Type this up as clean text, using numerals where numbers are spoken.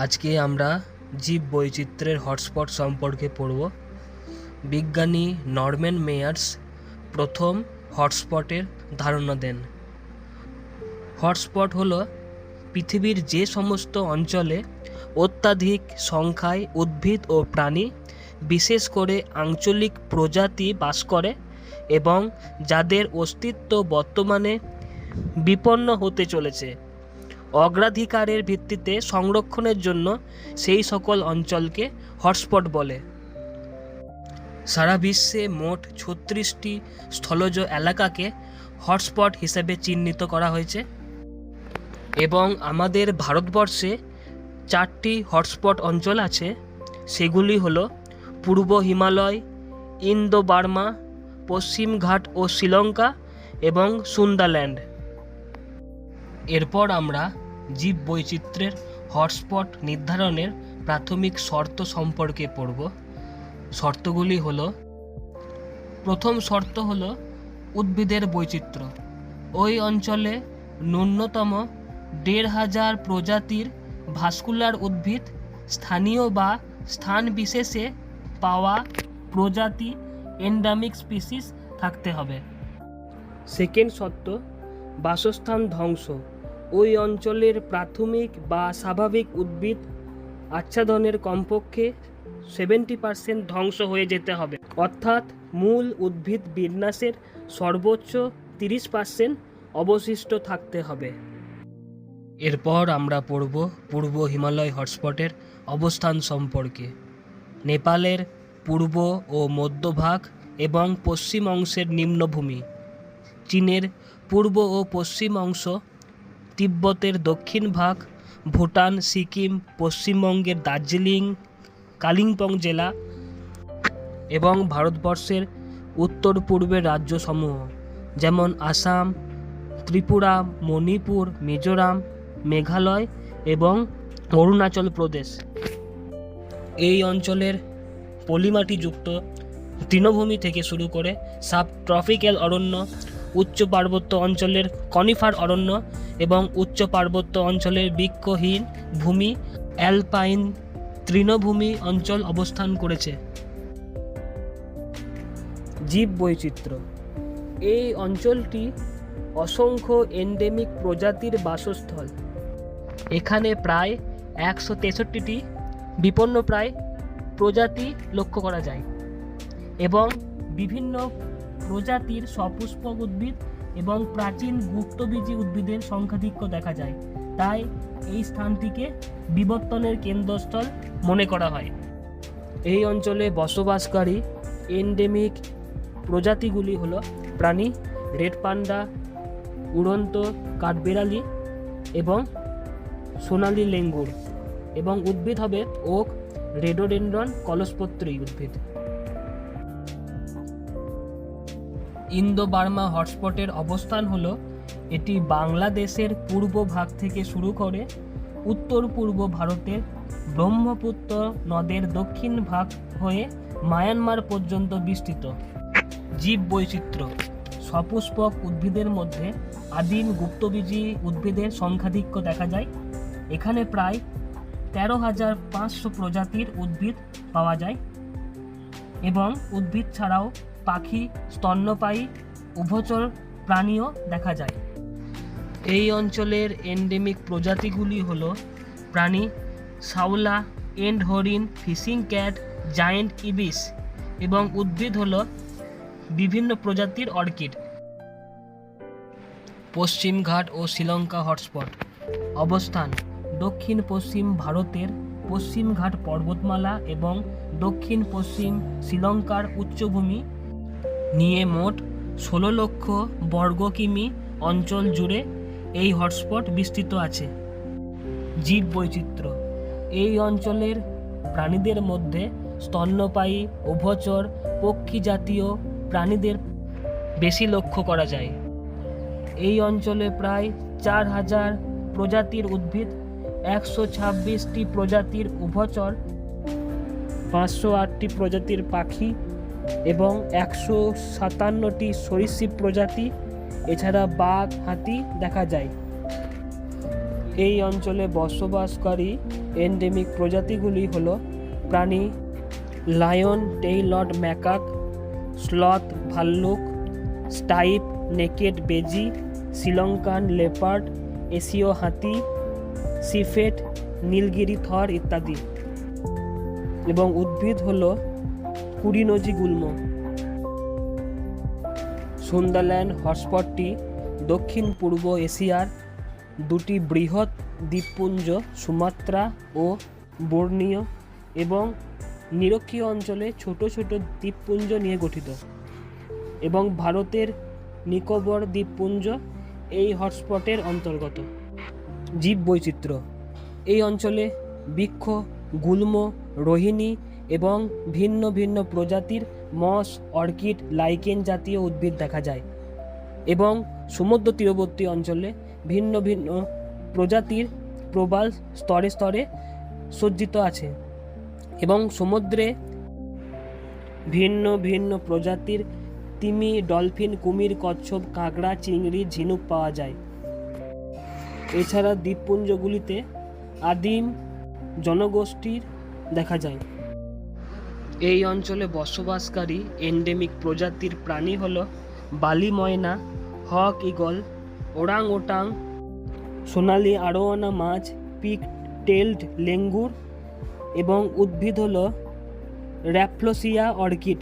আজকে আমরা জীব বৈচিত্র্যের হটস্পট সম্পর্কে পড়ব। বিজ্ঞানী নরম্যান মেয়ার্স প্রথম হটস্পটের ধারণা দেন। হটস্পট হলো পৃথিবীর যে সমস্ত অঞ্চলে অত্যাধিক সংখ্যায় উদ্ভিদ ও প্রাণী, বিশেষ করে আঞ্চলিক প্রজাতি বাস করে এবং যাদের অস্তিত্ব বর্তমানে বিপন্ন হতে চলেছে। অগ্রাধিকারের ভিত্তিতে সংরক্ষণের জন্য সেই সকল অঞ্চলকে হটস্পট বলে। সারা বিশ্বে মোট ৩৬টি স্থলজ এলাকাকে হটস্পট হিসেবে চিহ্নিত করা হয়েছে এবং আমাদের ভারতবর্ষে 4টি হটস্পট অঞ্চল আছে। সেগুলি হলো পূর্ব হিমালয়, ইন্দো বার্মা, পশ্চিম ঘাট ও শ্রীলঙ্কা এবং সুন্দারল্যান্ড। এরপর আমরা জীব বৈচিত্র্যের হটস্পট নির্ধারণের প্রাথমিক শর্ত সম্পর্কে পড়ব। শর্তগুলি হলো, প্রথম শর্ত হলো উদ্ভিদের বৈচিত্র্য। ওই অঞ্চলে ন্যূনতম ১৫০০ প্রজাতির ভাস্কুলার উদ্ভিদ, স্থানীয় বা স্থান বিশেষে পাওয়া প্রজাতি এন্ডেমিক স্পিসিস থাকতে হবে। সেকেন্ড শর্ত, বাসস্থান ধ্বংস। ওই অঞ্চলের প্রাথমিক বা স্বাভাবিক উদ্ভিদ আচ্ছাদনের কমপক্ষে 70% ধ্বংস হয়ে যেতে হবে, অর্থাৎ মূল উদ্ভিদ বিন্যাসের সর্বোচ্চ 30% অবশিষ্ট থাকতে হবে। এরপর আমরা পড়ব পূর্ব হিমালয় হটস্পটের অবস্থান সম্পর্কে। নেপালের পূর্ব ও মধ্যভাগ এবং পশ্চিম অংশের নিম্নভূমি, চীনের পূর্ব ও পশ্চিম অংশ, তিব্বতের দক্ষিণ ভাগ, ভুটান, সিকিম, পশ্চিমবঙ্গের দার্জিলিং, কালিম্পং জেলা এবং ভারতবর্ষের উত্তর পূর্বের রাজ্যসমূহ যেমন আসাম, ত্রিপুরা, মণিপুর, মিজোরাম, মেঘালয় এবং অরুণাচল প্রদেশ। এই অঞ্চলের পলিমাটিযুক্ত তৃণভূমি থেকে শুরু করে সাব ট্রপিক্যাল অরণ্য, উচ্চ পার্বত্য অঞ্চলের কনিফার অরণ্য এবং উচ্চ পার্বত্য অঞ্চলের বৃক্ষহীন ভূমি অ্যালপাইন তৃণভূমি অঞ্চল অবস্থান করেছে। জীব বৈচিত্র্য, এই অঞ্চলটি অসংখ্য এন্ডেমিক প্রজাতির বাসস্থল। এখানে প্রায় 163টি বিপন্নপ্রায় প্রজাতি লক্ষ্য করা যায় এবং বিভিন্ন প্রজাতির সপুষ্পক উদ্ভিদ এবং প্রাচীন গুপ্তবীজী উদ্ভিদের সংখ্যাধিক্য দেখা যায়। তাই এই স্থানটিকে বিবর্তনের কেন্দ্রস্থল মনে করা হয়। এই অঞ্চলে বসবাসকারী এন্ডেমিক প্রজাতিগুলি হলো প্রাণী রেড পান্ডা, উড়ন্ত কাঠবেড়ালি এবং সোনালী লেঙ্গুর, এবং উদ্ভিদ হবে ওক, রেডোডেন্ড্রন, কলসপত্রী উদ্ভিদ। ইন্দো বার্মা হটস্পটের অবস্থান হলো, এটি বাংলাদেশের পূর্ব ভাগ থেকে শুরু করে উত্তর পূর্ব ভারতের ব্রহ্মপুত্র নদের দক্ষিণ ভাগ হয়ে মায়ানমার পর্যন্ত বিস্তৃত। জীব বৈচিত্র্য, সপুষ্পক উদ্ভিদের মধ্যে আদিম গুপ্তবীজী উদ্ভিদের সংখ্যাধিক্য দেখা যায়। এখানে প্রায় ১৩,৫০০ প্রজাতির উদ্ভিদ পাওয়া যায় এবং উদ্ভিদ ছাড়াও পাখি, স্তন্যপায়ী, উভচর প্রাণীও দেখা যায়। এই অঞ্চলের এন্ডেমিক প্রজাতিগুলি হলো প্রাণী শাওলা, এন্ড হরিণ, ফিশিং ক্যাট, জায়েন্ট ইবিস এবং উদ্ভিদ হলো বিভিন্ন প্রজাতির অর্কিড। পশ্চিম ঘাট ও শ্রীলঙ্কা হটস্পট অবস্থান, দক্ষিণ পশ্চিম ভারতের পশ্চিম ঘাট পর্বতমালা এবং দক্ষিণ পশ্চিম শ্রীলঙ্কার উচ্চভূমি নিয়ে মোট 16 লক্ষ বর্গ কিমি অঞ্চল জুড়ে এই হটস্পট বিস্তৃত আছে। জীব বৈচিত্র্য, এই অঞ্চলের প্রাণীদের মধ্যে স্তন্যপায়ী, উভচর, পক্ষী জাতীয় প্রাণীদের বেশি লক্ষ্য করা যায়। এই অঞ্চলে প্রায় 4000 প্রজাতির উদ্ভিদ, 126টি প্রজাতির উভচর, 508টি প্রজাতির পাখি এবং 157টি সরীসৃপ প্রজাতি, এছাড়া বাঘ, হাতি দেখা যায়। এই অঞ্চলে বসবাসকারী এন্ডেমিক প্রজাতিগুলি হলো প্রাণী লায়ন টেইলড ম্যাকাক, স্লথ ভাল্লুক, স্টাইপ নেকেড বেজি, শ্রীলঙ্কান লেপার্ড, এশীয় হাতি, সিফেট, নীলগিরি থর ইত্যাদি। এবং উদ্ভিদ হলো কুড়িনজি গুল্ম। সুন্দারল্যান্ড হটস্পটটি দক্ষিণ পূর্ব এশিয়ার দুটি বৃহৎ দ্বীপপুঞ্জ সুমাত্রা ও বোর্নিও এবং নিরক্ষীয় অঞ্চলে ছোট ছোট দ্বীপপুঞ্জ নিয়ে গঠিত, এবং ভারতের নিকোবর দ্বীপপুঞ্জ এই হটস্পটের অন্তর্গত। জীববৈচিত্র্য: এই অঞ্চলে বৃক্ষ, গুল্ম, রোহিণী এবং ভিন্ন ভিন্ন প্রজাতির মস, অর্কিড, লাইকেন জাতীয় উদ্ভিদ দেখা যায়, এবং সমুদ্র তীরবর্তী অঞ্চলে ভিন্ন ভিন্ন প্রজাতির প্রবাল স্তরে স্তরে সজ্জিত আছে, এবং সমুদ্রে ভিন্ন ভিন্ন প্রজাতির তিমি, ডলফিন, কুমির, কচ্ছপ, কাঁকড়া, চিংড়ি, ঝিনুক পাওয়া যায়। এছাড়া দ্বীপপুঞ্জগুলিতে আদিম জনগোষ্ঠীর দেখা যায়। এই অঞ্চলে বসবাসকারী এন্ডেমিক প্রজাতির প্রাণী হলো বালি ময়না, হক ঈগল, ওরাং ওটাং, সোনালি আরোয়ানা মাছ, পিক টেলড লেঙ্গুর, এবং উদ্ভিদ হলো র্যাফ্লোসিয়া অর্কিড।